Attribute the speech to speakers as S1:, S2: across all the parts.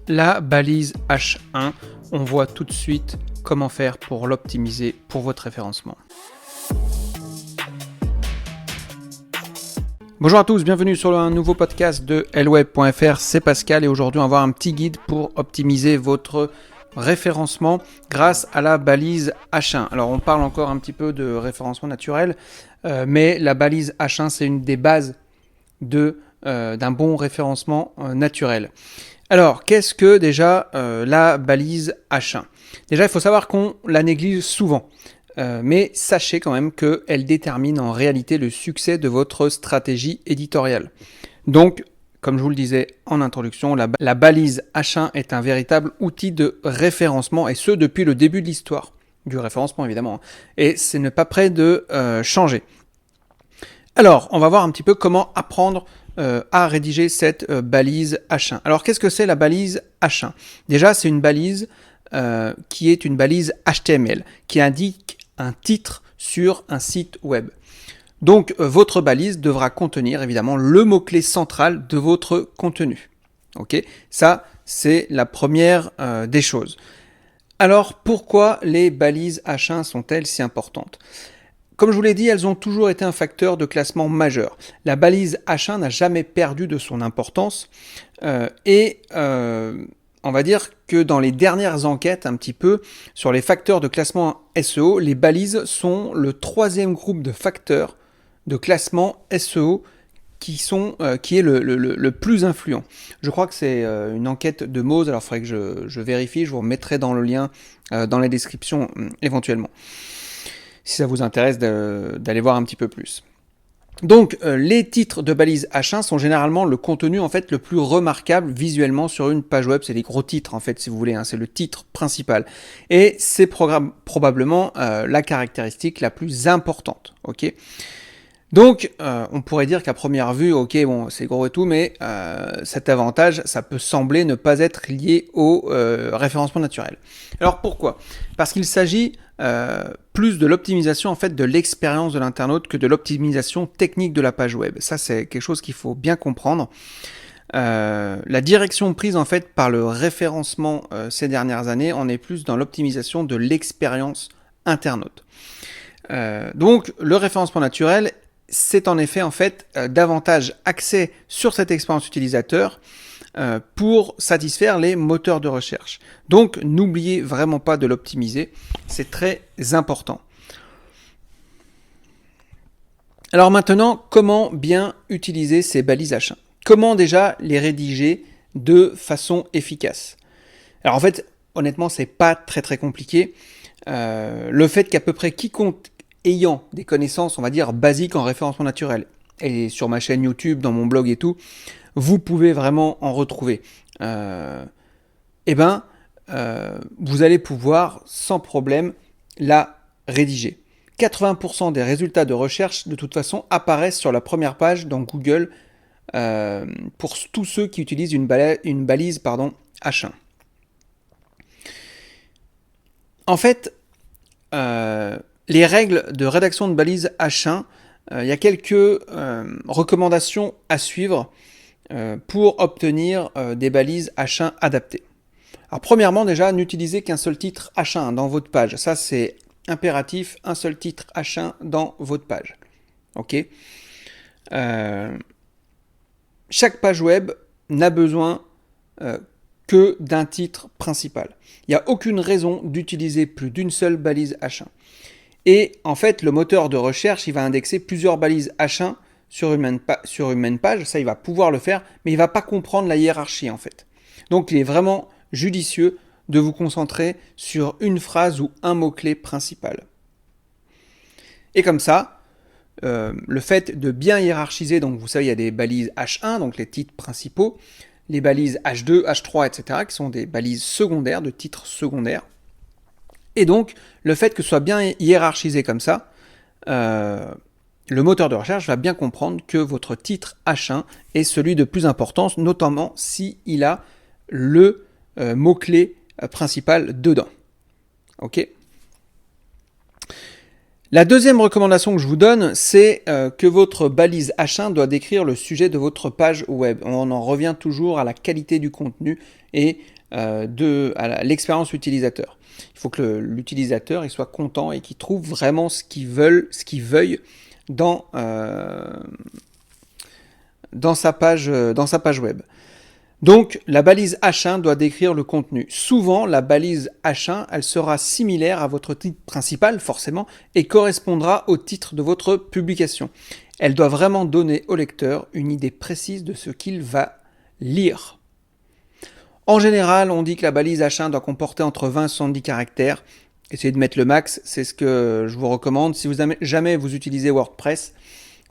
S1: La balise H1, on voit tout de suite comment faire pour l'optimiser pour votre référencement. Bonjour à tous, bienvenue sur un nouveau podcast de lweb.fr, c'est Pascal et aujourd'hui on va voir un petit guide pour optimiser votre référencement grâce à la balise H1. Alors on parle encore un petit peu de référencement naturel, mais la balise H1 c'est une des bases d'un bon référencement naturel. Alors, qu'est-ce que déjà la balise H1 ? Déjà, il faut savoir qu'on la néglige souvent, mais sachez quand même qu'elle détermine en réalité le succès de votre stratégie éditoriale. Donc, comme je vous le disais en introduction, la balise H1 est un véritable outil de référencement, et ce depuis le début de l'histoire du référencement évidemment, et ce n'est pas prêt de changer. Alors, on va voir un petit peu comment apprendre à rédiger cette balise H1. Alors, qu'est-ce que c'est la balise H1 ? Déjà, c'est une balise qui est une balise HTML, qui indique un titre sur un site web. Donc, votre balise devra contenir évidemment le mot-clé central de votre contenu. Ok ? Ça, c'est la première des choses. Alors, pourquoi les balises H1 sont-elles si importantes ? Comme je vous l'ai dit, elles ont toujours été un facteur de classement majeur. La balise H1 n'a jamais perdu de son importance on va dire que dans les dernières enquêtes un petit peu sur les facteurs de classement SEO, les balises sont le troisième groupe de facteurs de classement SEO qui est le plus influent. Je crois que c'est une enquête de Moz, alors il faudrait que je vérifie, je vous remettrai dans le lien dans la description éventuellement, si ça vous intéresse d'aller voir un petit peu plus. Donc, les titres de balise H1 sont généralement le contenu en fait le plus remarquable visuellement sur une page web. C'est les gros titres en fait, si vous voulez, c'est le titre principal. Et c'est probablement la caractéristique la plus importante. Ok. Donc, on pourrait dire qu'à première vue, ok, bon, c'est gros et tout, mais cet avantage, ça peut sembler ne pas être lié au référencement naturel. Alors pourquoi ? Parce qu'il s'agit plus de l'optimisation en fait de l'expérience de l'internaute que de l'optimisation technique de la page web. Ça, c'est quelque chose qu'il faut bien comprendre. La direction prise en fait par le référencement ces dernières années, on est plus dans l'optimisation de l'expérience internaute. Donc, le référencement naturel, c'est en effet davantage axé sur cette expérience utilisateur pour satisfaire les moteurs de recherche. Donc n'oubliez vraiment pas de l'optimiser, c'est très important. Alors maintenant, comment bien utiliser ces balises H1 ? Comment déjà les rédiger de façon efficace ? Alors en fait, honnêtement, c'est pas très compliqué. Le fait qu'à peu près quiconque ayant des connaissances, on va dire, basiques en référencement naturel, et sur ma chaîne YouTube, dans mon blog et tout, vous pouvez vraiment en retrouver. Vous allez pouvoir, sans problème, la rédiger. 80% des résultats de recherche, de toute façon, apparaissent sur la première page dans Google pour tous ceux qui utilisent une balise H1. En fait, les règles de rédaction de balises H1, il y a quelques recommandations à suivre pour obtenir des balises H1 adaptées. Alors premièrement, déjà, n'utilisez qu'un seul titre H1 dans votre page. Ça, c'est impératif, un seul titre H1 dans votre page. Ok. Chaque page web n'a besoin que d'un titre principal. Il n'y a aucune raison d'utiliser plus d'une seule balise H1. Et en fait, le moteur de recherche, il va indexer plusieurs balises H1 sur une même page. Ça, il va pouvoir le faire, mais il ne va pas comprendre la hiérarchie en fait. Donc, il est vraiment judicieux de vous concentrer sur une phrase ou un mot-clé principal. Et comme ça, le fait de bien hiérarchiser, donc vous savez, il y a des balises H1, donc les titres principaux, les balises H2, H3, etc., qui sont des balises secondaires, de titres secondaires. Et donc, le fait que ce soit bien hiérarchisé comme ça, le moteur de recherche va bien comprendre que votre titre H1 est celui de plus importance, notamment s'il a le mot-clé principal dedans. Ok ? La deuxième recommandation que je vous donne, c'est que votre balise H1 doit décrire le sujet de votre page web. On en revient toujours à la qualité du contenu et à l'expérience utilisateur. Il faut que l'utilisateur il soit content et qu'il trouve vraiment ce qu'il veuille dans sa page web. Donc, la balise H1 doit décrire le contenu. Souvent, la balise H1, elle sera similaire à votre titre principal, forcément, et correspondra au titre de votre publication. Elle doit vraiment donner au lecteur une idée précise de ce qu'il va lire. En général, on dit que la balise H1 doit comporter entre 20 et 70 caractères. Essayez de mettre le max, c'est ce que je vous recommande. Si jamais vous utilisez WordPress,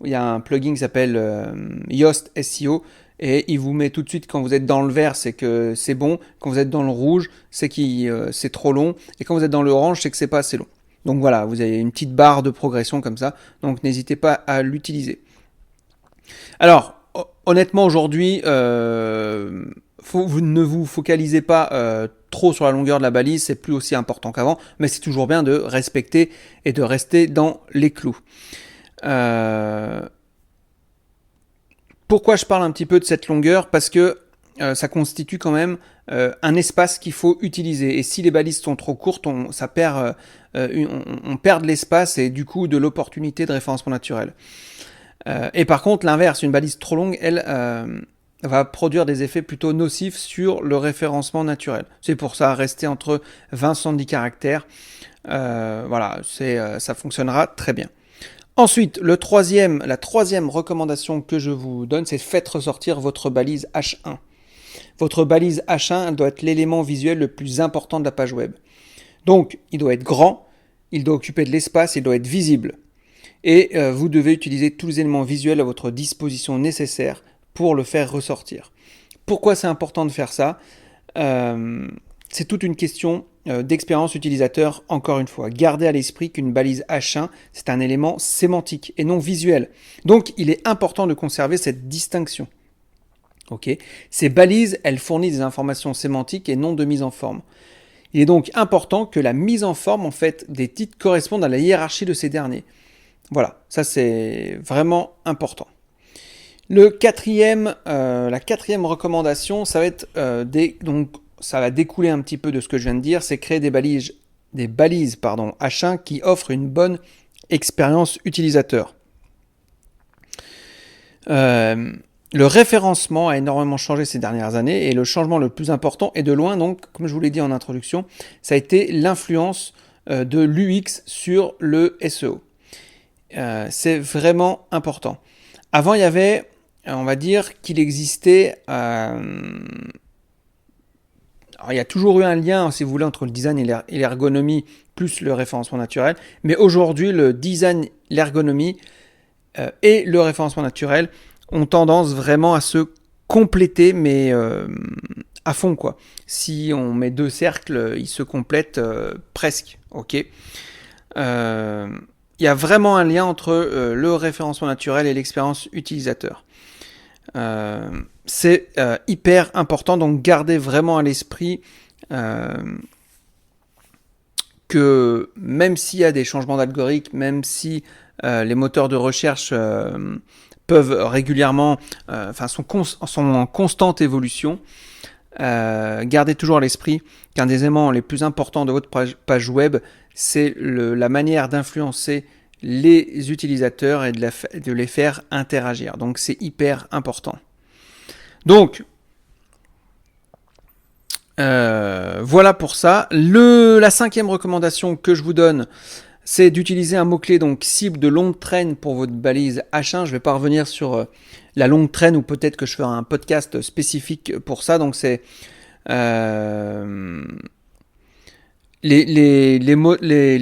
S1: il y a un plugin qui s'appelle Yoast SEO. Et il vous met tout de suite, quand vous êtes dans le vert, c'est que c'est bon. Quand vous êtes dans le rouge, c'est que c'est trop long. Et quand vous êtes dans l'orange, c'est que c'est pas assez long. Donc voilà, vous avez une petite barre de progression comme ça. Donc n'hésitez pas à l'utiliser. Alors, honnêtement, aujourd'hui, vous ne vous focalisez pas trop sur la longueur de la balise. C'est plus aussi important qu'avant. Mais c'est toujours bien de respecter et de rester dans les clous. Pourquoi je parle un petit peu de cette longueur? Parce que ça constitue quand même un espace qu'il faut utiliser. Et si les balises sont trop courtes, on perd de l'espace et du coup de l'opportunité de référencement naturel. Et par contre, l'inverse, une balise trop longue, elle va produire des effets plutôt nocifs sur le référencement naturel. C'est pour ça, rester entre 20 et 70 caractères. Voilà, ça fonctionnera très bien. Ensuite, la troisième recommandation que je vous donne, c'est faites ressortir votre balise H1. Votre balise H1 doit être l'élément visuel le plus important de la page web. Donc, il doit être grand, il doit occuper de l'espace, il doit être visible. Et vous devez utiliser tous les éléments visuels à votre disposition nécessaires pour le faire ressortir. Pourquoi c'est important de faire ça ? C'est toute une question d'expérience utilisateur, encore une fois. Gardez à l'esprit qu'une balise H1, c'est un élément sémantique et non visuel. Donc, il est important de conserver cette distinction. Okay. Ces balises, elles fournissent des informations sémantiques et non de mise en forme. Il est donc important que la mise en forme, en fait, des titres corresponde à la hiérarchie de ces derniers. Voilà, ça c'est vraiment important. La quatrième recommandation, ça va être donc ça va découler un petit peu de ce que je viens de dire, c'est créer des balises H1 qui offrent une bonne expérience utilisateur. Le référencement a énormément changé ces dernières années et le changement le plus important est de loin, donc, comme je vous l'ai dit en introduction, ça a été l'influence de l'UX sur le SEO. C'est vraiment important. Avant, il y avait, on va dire, qu'il existait... Alors, il y a toujours eu un lien, si vous voulez, entre le design et l'ergonomie, plus le référencement naturel. Mais aujourd'hui, le design, l'ergonomie et le référencement naturel ont tendance vraiment à se compléter, mais à fond, quoi. Si on met deux cercles, ils se complètent presque. Ok. Il y a vraiment un lien entre le référencement naturel et l'expérience utilisateur. C'est hyper important, donc gardez vraiment à l'esprit que même s'il y a des changements d'algorithme, même si les moteurs de recherche peuvent régulièrement, sont en constante évolution, gardez toujours à l'esprit qu'un des éléments les plus importants de votre page web, c'est la manière d'influencer les utilisateurs et de les faire interagir. Donc c'est hyper important. Donc, voilà pour ça. La cinquième recommandation que je vous donne, c'est d'utiliser un mot-clé donc cible de longue traîne pour votre balise H1. Je ne vais pas revenir sur la longue traîne ou peut-être que je ferai un podcast spécifique pour ça. Donc c'est les mots-clés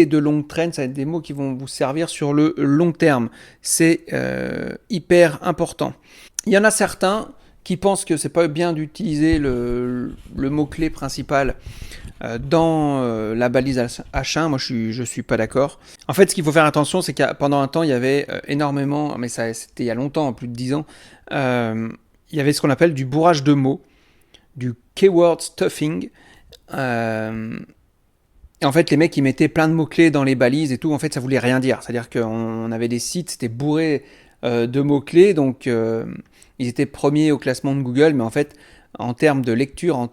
S1: de longue traîne, ça va être des mots qui vont vous servir sur le long terme. C'est hyper important. Il y en a certains qui pensent que c'est pas bien d'utiliser le mot-clé principal dans la balise H1. Moi, je suis pas d'accord. En fait, ce qu'il faut faire attention, c'est que pendant un temps, il y avait énormément, mais ça, c'était il y a longtemps, plus de 10 ans, il y avait ce qu'on appelle du bourrage de mots, du keyword stuffing. En en fait, les mecs, ils mettaient plein de mots-clés dans les balises et tout. En fait, ça voulait rien dire. C'est-à-dire qu'on avait des sites, c'était bourré de mots-clés. Donc, ils étaient premiers au classement de Google. Mais en fait, en termes de lecture,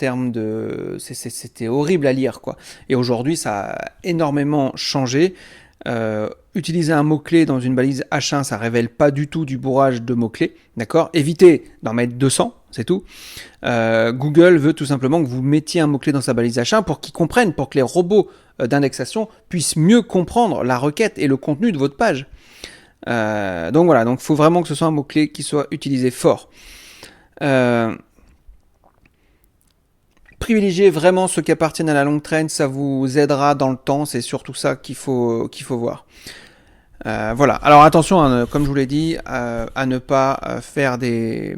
S1: c'était horrible à lire, quoi. Et aujourd'hui, ça a énormément changé. Utiliser un mot-clé dans une balise H1, ça révèle pas du tout du bourrage de mots-clés, d'accord ? Évitez d'en mettre 200, c'est tout. Google veut tout simplement que vous mettiez un mot-clé dans sa balise H1 pour qu'ils comprennent, pour que les robots d'indexation puissent mieux comprendre la requête et le contenu de votre page. Donc voilà, donc il faut vraiment que ce soit un mot-clé qui soit utilisé fort. Privilégiez vraiment ceux qui appartiennent à la longue traîne, ça vous aidera dans le temps, c'est surtout ça qu'il faut voir. Voilà, alors attention, comme je vous l'ai dit, à ne pas faire des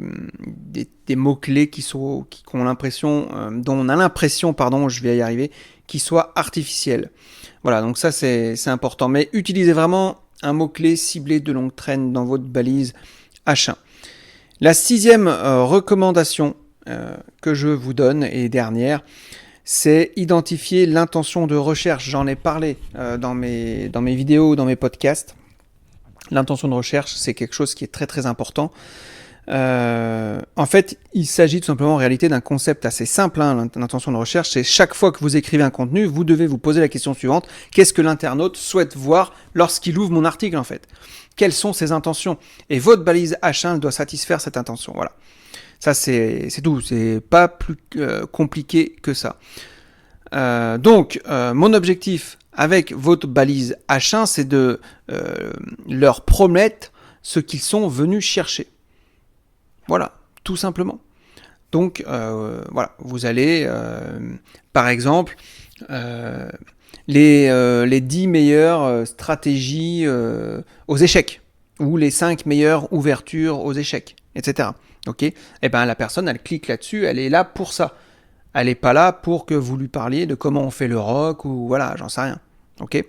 S1: mots-clés qui ont l'impression, dont on a l'impression, je vais y arriver, qu'ils soient artificiels. Voilà, donc ça c'est important, mais utilisez vraiment un mot-clé ciblé de longue traîne dans votre balise H1. La 6e recommandation que je vous donne, et dernière, c'est identifier l'intention de recherche. J'en ai parlé dans mes vidéos, dans mes podcasts. L'intention de recherche, c'est quelque chose qui est très très important. En fait, il s'agit tout simplement en réalité d'un concept assez simple. L'intention de recherche, c'est chaque fois que vous écrivez un contenu, vous devez vous poser la question suivante. Qu'est-ce que l'internaute souhaite voir lorsqu'il ouvre mon article en fait ? Quelles sont ses intentions ? Et votre balise H1 doit satisfaire cette intention. Voilà. Ça, c'est tout. C'est pas plus compliqué que ça. Donc, mon objectif avec votre balise H1, c'est de leur promettre ce qu'ils sont venus chercher. Voilà, tout simplement. Donc, voilà, vous allez, par exemple, les 10 meilleures stratégies aux échecs, ou les 5 meilleures ouvertures aux échecs, etc. Ok ? Et ben la personne, elle clique là-dessus, elle est là pour ça. Elle n'est pas là pour que vous lui parliez de comment on fait le rock, ou voilà, j'en sais rien. Ok ?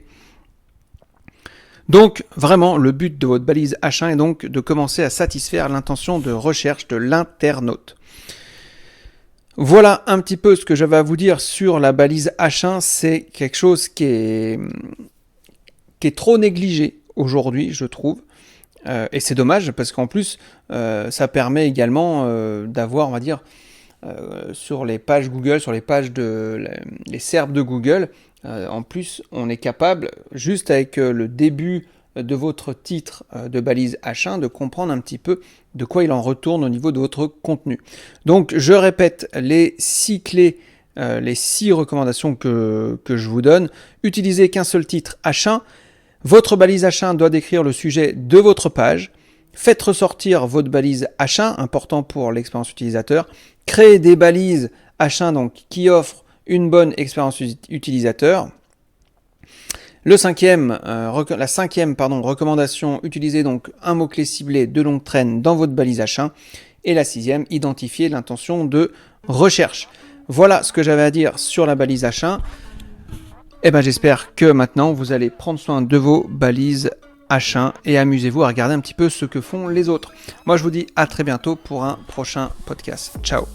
S1: Donc, vraiment, le but de votre balise H1 est donc de commencer à satisfaire l'intention de recherche de l'internaute. Voilà un petit peu ce que j'avais à vous dire sur la balise H1. C'est quelque chose qui est trop négligé aujourd'hui, je trouve. Et c'est dommage parce qu'en plus, ça permet également d'avoir, on va dire, sur les pages Google, sur les pages les SERP de Google, en plus, on est capable, juste avec le début de votre titre de balise H1, de comprendre un petit peu de quoi il en retourne au niveau de votre contenu. Donc, je répète les 6 clés, les 6 recommandations que je vous donne. Utilisez qu'un seul titre H1. Votre balise H1 doit décrire le sujet de votre page. Faites ressortir votre balise H1, important pour l'expérience utilisateur. Créez des balises H1 donc, qui offrent une bonne expérience utilisateur. La cinquième recommandation, utilisez donc un mot-clé ciblé de longue traîne dans votre balise H1. Et la 6e, identifiez l'intention de recherche. Voilà ce que j'avais à dire sur la balise H1. Et ben j'espère que maintenant vous allez prendre soin de vos balises H1 et amusez-vous à regarder un petit peu ce que font les autres. Moi je vous dis à très bientôt pour un prochain podcast. Ciao.